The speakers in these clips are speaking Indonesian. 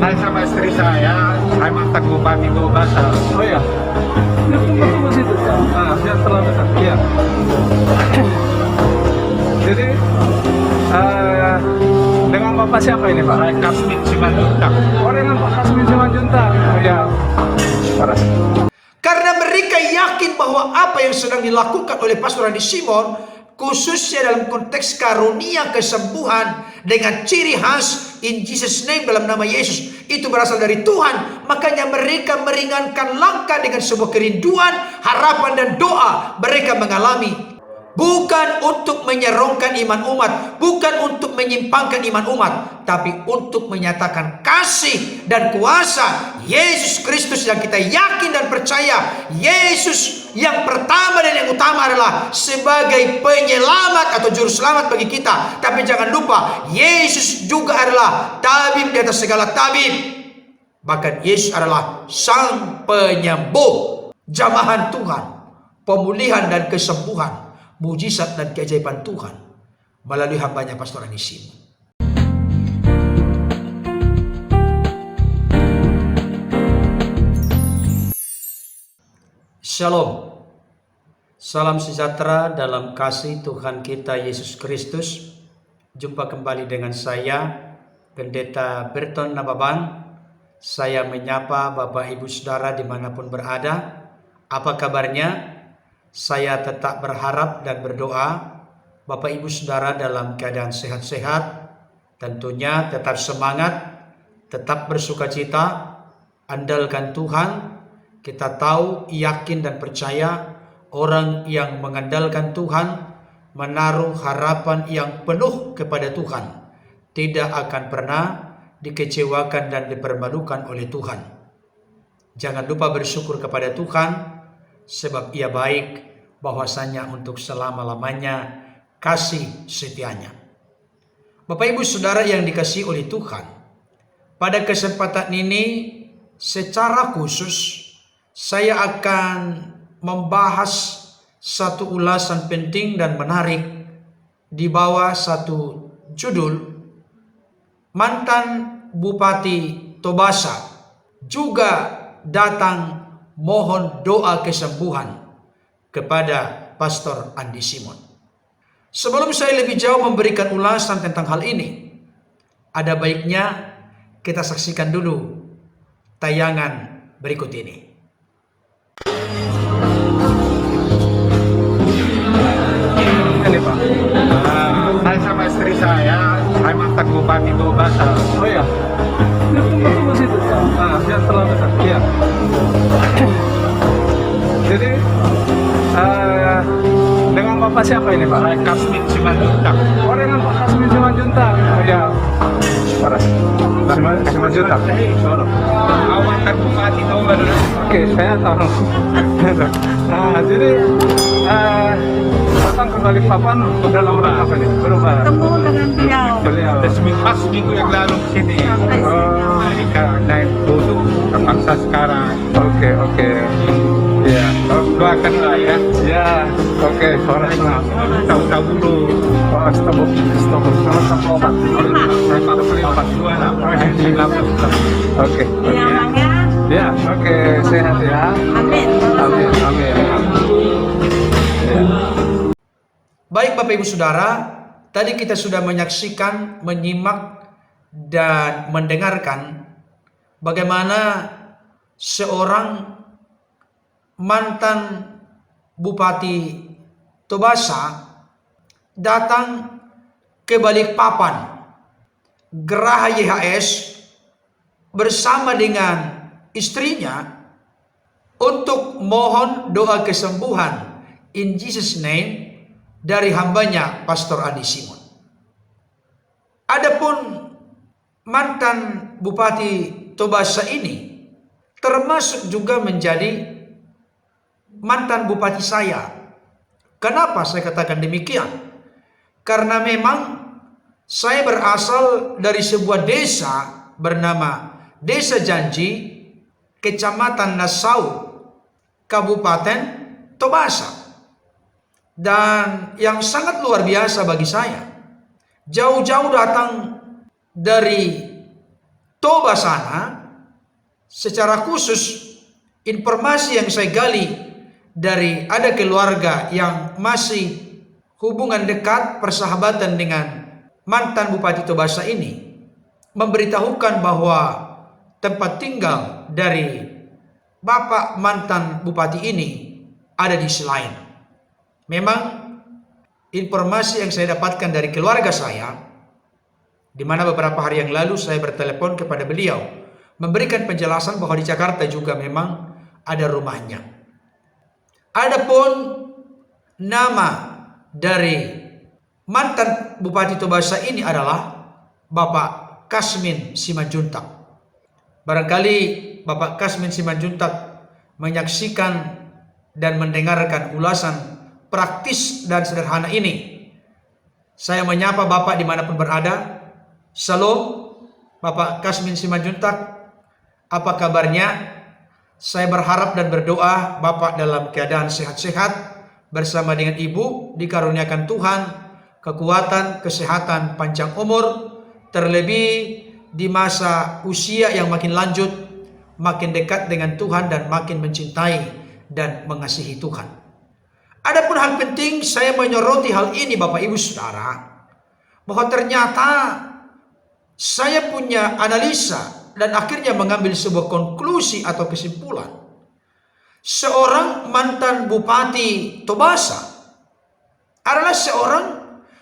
Saya sama istri saya mantan Bupati Tobasa. Oh ya, tunggu situ. Nah, biar terlalu dekat. Iya. Jadi dengan Bapak siapa ini Pak? Saya Kasmin Simanjuntak. Oh, dengan Pak Kasmin Simanjuntak. Oh ya. Parah. Karena mereka yakin bahwa apa yang sedang dilakukan oleh Pastor Andi Simon, khususnya dalam konteks karunia kesembuhan dengan ciri khas in Jesus name, dalam nama Yesus, itu berasal dari Tuhan. Makanya mereka meringankan langkah dengan sebuah kerinduan, harapan dan doa mereka mengalami. Bukan untuk menyerongkan iman umat, bukan untuk menyimpangkan iman umat, tapi untuk menyatakan kasih dan kuasa Yesus Kristus yang kita yakin dan percaya. Yesus yang pertama dan yang utama adalah sebagai penyelamat atau juru selamat bagi kita. Tapi jangan lupa, Yesus juga adalah tabib di atas segala tabib. Bahkan Yesus adalah sang penyembuh, jamahan Tuhan, pemulihan dan kesembuhan, mujizat dan keajaiban Tuhan melalui hambanya Pastor Andi Simon. Shalom. Salam sejahtera dalam kasih Tuhan kita Yesus Kristus. Jumpa kembali dengan saya, Pendeta Berton Nababan. Saya menyapa Bapak Ibu Saudara dimanapun berada. Apa kabarnya? Saya tetap berharap dan berdoa Bapak Ibu Saudara dalam keadaan sehat-sehat, tentunya tetap semangat, tetap bersukacita, andalkan Tuhan. Kita tahu, yakin dan percaya orang yang mengandalkan Tuhan, menaruh harapan yang penuh kepada Tuhan, tidak akan pernah dikecewakan dan dipermalukan oleh Tuhan. Jangan lupa bersyukur kepada Tuhan, sebab Ia baik, bahwasanya untuk selama-lamanya kasih setianya. Bapak Ibu Saudara yang dikasihi oleh Tuhan, pada kesempatan ini secara khusus saya akan membahas satu ulasan penting dan menarik di bawah satu judul, mantan Bupati Tobasa juga datang mohon doa kesembuhan kepada Pastor Andi Simon. Sebelum saya lebih jauh memberikan ulasan tentang hal ini, ada baiknya kita saksikan dulu tayangan berikut ini. Ini Pak. Saya sama istri saya mantan Bupati Tobasa. Oh ya, tunggu situ. Nah, biar terlalu dekat. Iya. Jadi dengan Bapak siapa ini Pak? Saya Kasmin Simanjuntak. Oh, dengan Pak Kasmin Simanjuntak. Oh ya. Parah. Simanjuntak. Mantan Bupati Tobasa. Oke, saya tahu. Nah, jadi datang ke Balikpapan dalam rangka apa nih? Berubah. Ketemu dengan beliau. Pas minggu yang lalu ke sini. Jadi naik duduk terpaksa sekarang. Oke. Iya. Doakanlah ya. Ya, oke. Sore senang. Tahu-tahu dulu. Oh, stop. Obat. Saya 42 lah. Oke. Yang namanya Ya, oke. Sehat ya. Amin. Amin. Ya. Baik Bapak Ibu Saudara, tadi kita sudah menyaksikan, menyimak dan mendengarkan bagaimana seorang mantan Bupati Tobasa datang ke Balikpapan, Geraha YHS, bersama dengan istrinya untuk mohon doa kesembuhan in Jesus name dari hambanya Pastor Andi Simon. Adapun mantan Bupati Tobasa ini termasuk juga menjadi mantan bupati saya. Kenapa saya katakan demikian? Karena memang saya berasal dari sebuah desa bernama Desa Janji, Kecamatan Nasau, Kabupaten Tobasa. Dan yang sangat luar biasa bagi saya, jauh-jauh datang dari Toba sana, secara khusus informasi yang saya gali dari ada keluarga yang masih hubungan dekat persahabatan dengan mantan Bupati Tobasa ini, memberitahukan bahwa tempat tinggal dari Bapak mantan Bupati ini ada di Selain. Memang informasi yang saya dapatkan dari keluarga saya, di mana beberapa hari yang lalu saya bertelepon kepada beliau, memberikan penjelasan bahwa di Jakarta juga memang ada rumahnya. Adapun nama dari mantan Bupati Tobasa ini adalah Bapak Kasmin Simanjuntak. Barangkali Bapak Kasmin Simanjuntak menyaksikan dan mendengarkan ulasan praktis dan sederhana ini. Saya menyapa Bapak dimanapun berada. Salam, Bapak Kasmin Simanjuntak. Apa kabarnya? Saya berharap dan berdoa Bapak dalam keadaan sehat-sehat bersama dengan Ibu, dikaruniakan Tuhan kekuatan, kesehatan, panjang umur, terlebih di masa usia yang makin lanjut, makin dekat dengan Tuhan dan makin mencintai dan mengasihi Tuhan. Adapun hal penting, saya menyoroti hal ini Bapak Ibu Saudara, bahwa ternyata saya punya analisa dan akhirnya mengambil sebuah konklusi atau kesimpulan. Seorang mantan Bupati Tobasa adalah seorang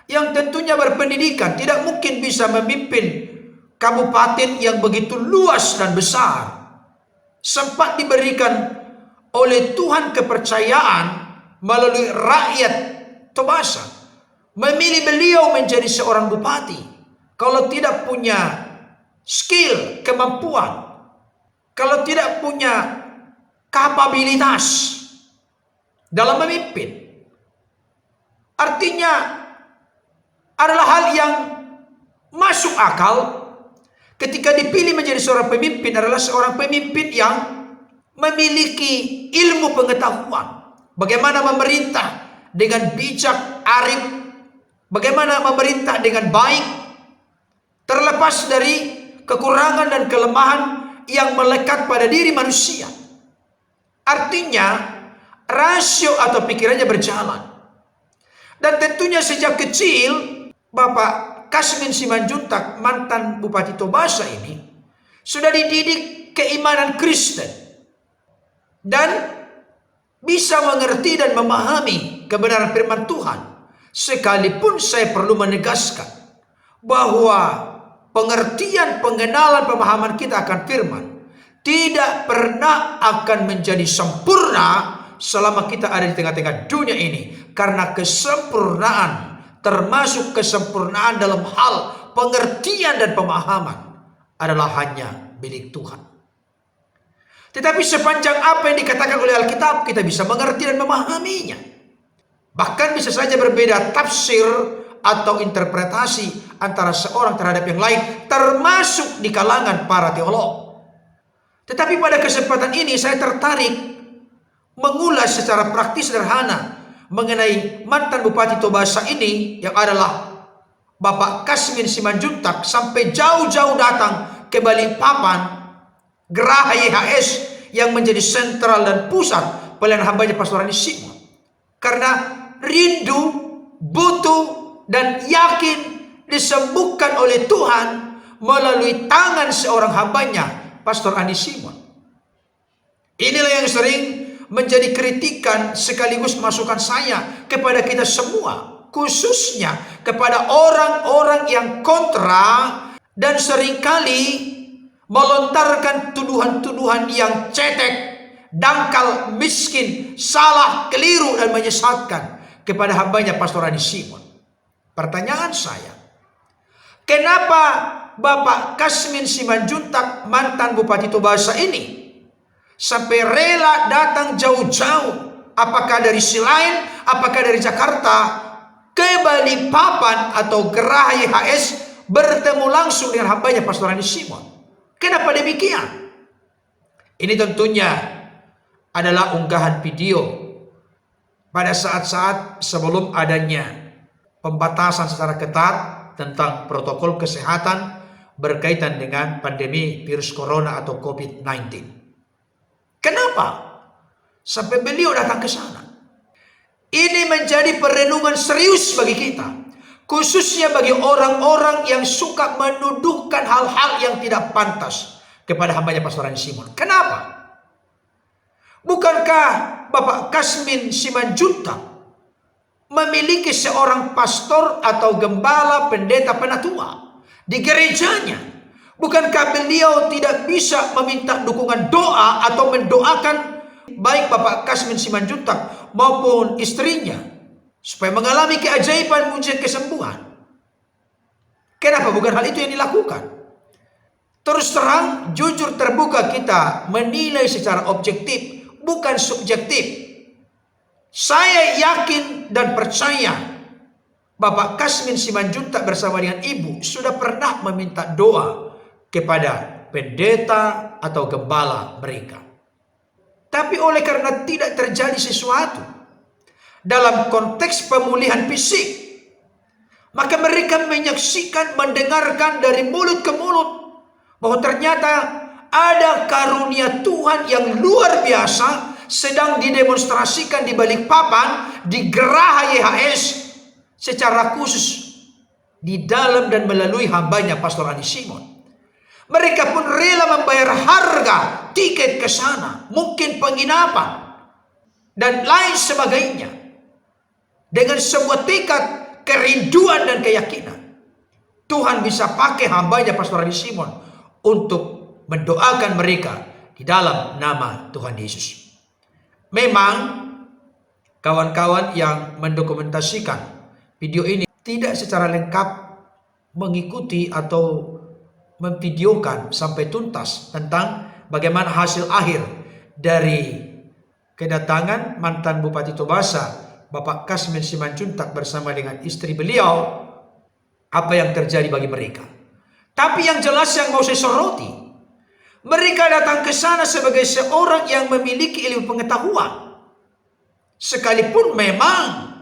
yang tentunya berpendidikan, tidak mungkin bisa memimpin kabupaten yang begitu luas dan besar. Sempat diberikan oleh Tuhan kepercayaan melalui rakyat Tobasa, memilih beliau menjadi seorang bupati. Kalau tidak punya skill, kemampuan, kalau tidak punya kapabilitas dalam memimpin, artinya adalah hal yang masuk akal ketika dipilih menjadi seorang pemimpin adalah seorang pemimpin yang memiliki ilmu pengetahuan. Bagaimana memerintah dengan bijak, arif, bagaimana memerintah dengan baik, terlepas dari kekurangan dan kelemahan yang melekat pada diri manusia. Artinya rasio atau pikirannya berjalan. Dan tentunya sejak kecil Bapak Kasmin Simanjuntak, mantan Bupati Tobasa ini, sudah dididik keimanan Kristen dan bisa mengerti dan memahami kebenaran firman Tuhan. Sekalipun saya perlu menegaskan bahwa pengertian, pengenalan, pemahaman kita akan firman tidak pernah akan menjadi sempurna selama kita ada di tengah-tengah dunia ini. Karena kesempurnaan, termasuk kesempurnaan dalam hal pengertian dan pemahaman, adalah hanya milik Tuhan. Tetapi sepanjang apa yang dikatakan oleh Alkitab, kita bisa mengerti dan memahaminya. Bahkan bisa saja berbeda tafsir atau interpretasi antara seorang terhadap yang lain, termasuk di kalangan para teolog. Tetapi pada kesempatan ini saya tertarik mengulas secara praktis sederhana mengenai mantan Bupati Tobasa ini yang adalah Bapak Kasmin Simanjuntak, sampai jauh-jauh datang ke Balikpapan, Geraha YHS yang menjadi sentral dan pusat pelayanan hambanya Pastor Andi Simon. Karena rindu, butuh, dan yakin disembuhkan oleh Tuhan melalui tangan seorang hambanya Pastor Andi Simon. Inilah yang sering menjadi kritikan sekaligus masukan saya kepada kita semua, khususnya kepada orang-orang yang kontra dan seringkali melontarkan tuduhan-tuduhan yang cetek, dangkal, miskin, salah, keliru, dan menyesatkan kepada hambanya Pastor Andi Simon. Pertanyaan saya, kenapa Bapak Kasmin Simanjuntak, mantan Bupati Tobasa ini, sampai rela datang jauh-jauh, apakah dari Selain, apakah dari Jakarta, ke Balikpapan atau Geraha YHS bertemu langsung dengan hambanya Pastor Andi Simon? Kenapa demikian? Ini tentunya adalah unggahan video pada saat-saat sebelum adanya pembatasan secara ketat tentang protokol kesehatan, berkaitan dengan pandemi virus corona atau COVID-19. Kenapa? Sampai beliau datang ke sana. Ini menjadi perenungan serius bagi kita. Khususnya bagi orang-orang yang suka menuduhkan hal-hal yang tidak pantas kepada hambanya Pastor Rani Simon. Kenapa? Bukankah Bapak Kasmin Simanjuntak memiliki seorang pastor atau gembala, pendeta, penatua di gerejanya? Bukankah beliau tidak bisa meminta dukungan doa atau mendoakan baik Bapak Kasmin Simanjuntak maupun istrinya supaya mengalami keajaiban, mujizat, kesembuhan? Kenapa bukan hal itu yang dilakukan? Terus terang, jujur, terbuka, kita menilai secara objektif, bukan subjektif. Saya yakin dan percaya Bapak Kasmin Simanjuntak bersama dengan ibu sudah pernah meminta doa kepada pendeta atau gembala mereka. Tapi oleh karena tidak terjadi sesuatu dalam konteks pemulihan fisik, maka mereka menyaksikan, mendengarkan dari mulut ke mulut bahwa ternyata ada karunia Tuhan yang luar biasa sedang didemonstrasikan di Balikpapan, di Geraha YHS secara khusus di dalam dan melalui hambanya Pastor Rani Simon. Mereka pun rela membayar harga tiket ke sana, mungkin penginapan dan lain sebagainya, dengan sebuah tekad, kerinduan dan keyakinan Tuhan bisa pakai hambanya Pastor Rani Simon untuk mendoakan mereka di dalam nama Tuhan Yesus. Memang kawan-kawan yang mendokumentasikan video ini tidak secara lengkap mengikuti atau memvideokan sampai tuntas tentang bagaimana hasil akhir dari kedatangan mantan Bupati Tobasa Bapak Kasmin Simanjuntak bersama dengan istri beliau, apa yang terjadi bagi mereka. Tapi yang jelas yang mau saya soroti, mereka datang ke sana sebagai seorang yang memiliki ilmu pengetahuan. Sekalipun memang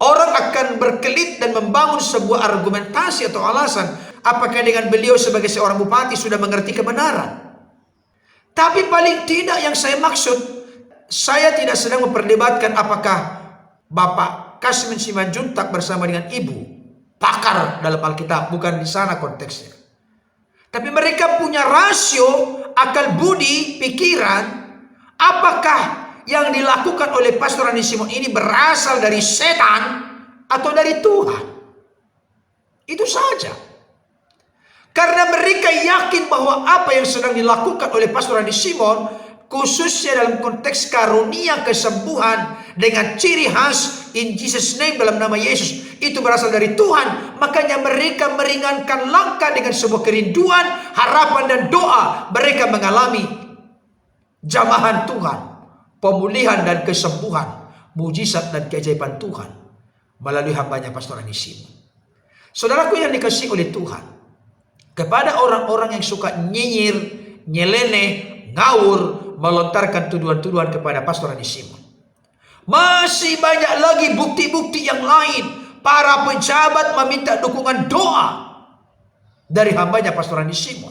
orang akan berkelit dan membangun sebuah argumentasi atau alasan, apakah dengan beliau sebagai seorang bupati sudah mengerti kebenaran. Tapi paling tidak yang saya maksud, saya tidak sedang memperdebatkan apakah Bapak Kasmin Simanjuntak bersama dengan ibu pakar dalam Alkitab, bukan di sana konteksnya. Tapi mereka punya rasio, akal budi, pikiran, apakah yang dilakukan oleh Pastor Rani Simon ini berasal dari setan atau dari Tuhan. Itu saja. Karena mereka yakin bahwa apa yang sedang dilakukan oleh Pastor Rani Simon, khususnya dalam konteks karunia kesembuhan dengan ciri khas in Jesus name, dalam nama Yesus, itu berasal dari Tuhan. Makanya mereka meringankan langkah dengan sebuah kerinduan, harapan dan doa. Mereka mengalami jamahan Tuhan, pemulihan dan kesembuhan, mujizat dan keajaiban Tuhan melalui hambanya Pastor Rani Simon. Saudaraku yang dikasihi oleh Tuhan, kepada orang-orang yang suka nyinyir, nyeleneh, ngawur, melontarkan tuduhan-tuduhan kepada Pastor Rani Simon, masih banyak lagi bukti-bukti yang lain. Para pejabat meminta dukungan doa dari hambanya Pastor Rani Simon.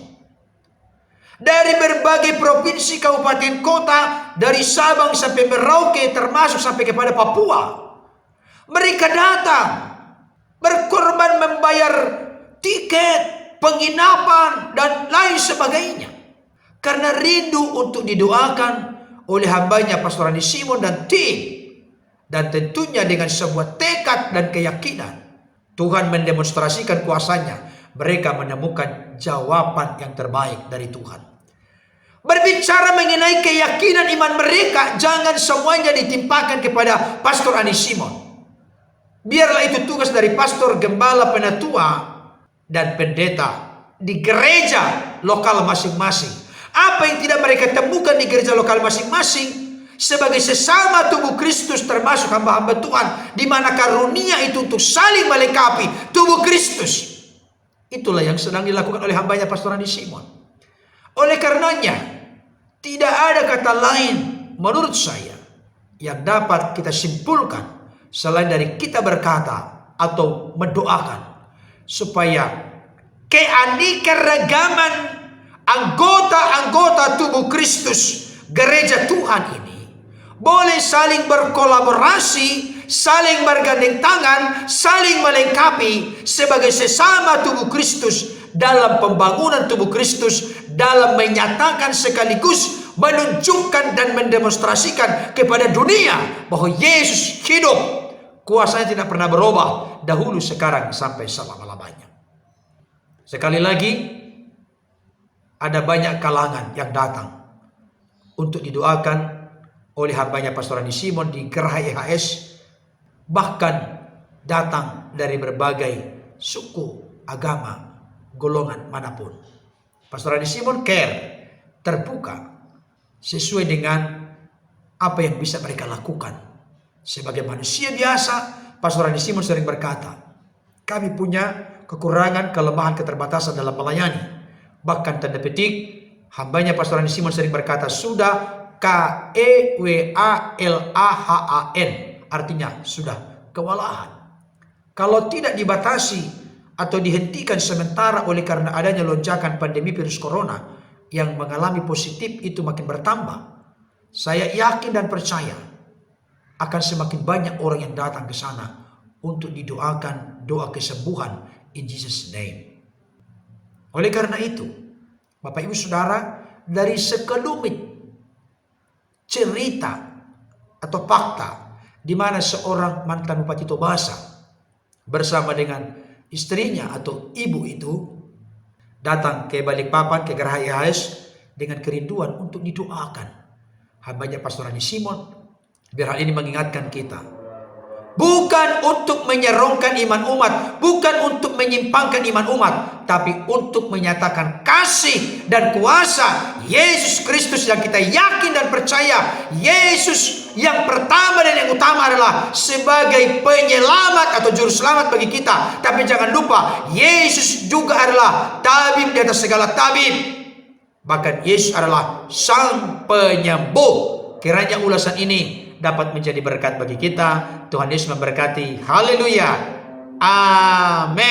Dari berbagai provinsi, kabupaten, kota, dari Sabang sampai Merauke, termasuk sampai kepada Papua. Mereka datang, berkorban membayar tiket, penginapan, dan lain sebagainya. Karena rindu untuk didoakan oleh hambanya Pastor Rani Simon dan tim. Dan tentunya dengan sebuah tekad dan keyakinan, Tuhan mendemonstrasikan kuasanya. Mereka menemukan jawaban yang terbaik dari Tuhan. Berbicara mengenai keyakinan iman mereka, jangan semuanya ditimpakan kepada Pastor Rani Simon. Biarlah itu tugas dari pastor, gembala, penatua, dan pendeta di gereja lokal masing-masing. Apa yang tidak mereka temukan di gereja lokal masing-masing, sebagai sesama tubuh Kristus, termasuk hamba-hamba Tuhan, di mana karunia itu untuk saling melengkapi tubuh Kristus. Itulah yang sedang dilakukan oleh hambanya Pastor Rani Simon. Oleh karenanya, tidak ada kata lain menurut saya yang dapat kita simpulkan selain dari kita berkata atau mendoakan supaya keanekaragaman anggota-anggota tubuh Kristus, gereja Tuhan ini, boleh saling berkolaborasi, saling bergandeng tangan, saling melengkapi sebagai sesama tubuh Kristus dalam pembangunan tubuh Kristus, dalam menyatakan sekaligus menunjukkan dan mendemonstrasikan kepada dunia bahwa Yesus hidup. Kuasanya tidak pernah berubah, dahulu, sekarang, sampai selama-lamanya. Sekali lagi, ada banyak kalangan yang datang untuk didoakan oleh hambanya Pastor Randi Simon di Geraha EHS, bahkan datang dari berbagai suku, agama, golongan manapun. Pastor Randi Simon care, terbuka sesuai dengan apa yang bisa mereka lakukan. Sebagai manusia biasa, Pastor Randi Simon sering berkata, kami punya kekurangan, kelemahan, keterbatasan dalam melayani. Bahkan tanda petik, hambanya Pastor Randi Simon sering berkata, sudah KEWALAHAN, artinya sudah kewalahan. Kalau tidak dibatasi atau dihentikan sementara oleh karena adanya lonjakan pandemi virus corona yang mengalami positif itu makin bertambah, saya yakin dan percaya akan semakin banyak orang yang datang ke sana untuk didoakan doa kesembuhan in Jesus name. Oleh karena itu, Bapak Ibu Saudara, dari sekelumit cerita atau fakta di mana seorang mantan Bupati Tobasa bersama dengan istrinya atau ibu itu datang ke Balikpapan, ke Geraha EHS dengan kerinduan untuk didoakan. Hambanya Pastor Randi Simon biar hal ini mengingatkan kita, bukan untuk menyerongkan iman umat, bukan untuk menyimpangkan iman umat, tapi untuk menyatakan kasih dan kuasa Yesus Kristus yang kita yakin dan percaya. Yesus yang pertama dan yang utama adalah sebagai penyelamat atau juru selamat bagi kita. Tapi jangan lupa, Yesus juga adalah tabib di atas segala tabib. Bahkan Yesus adalah sang penyembuh. Kiranya ulasan ini dapat menjadi berkat bagi kita. Tuhan Yesus memberkati. Haleluya. Amin.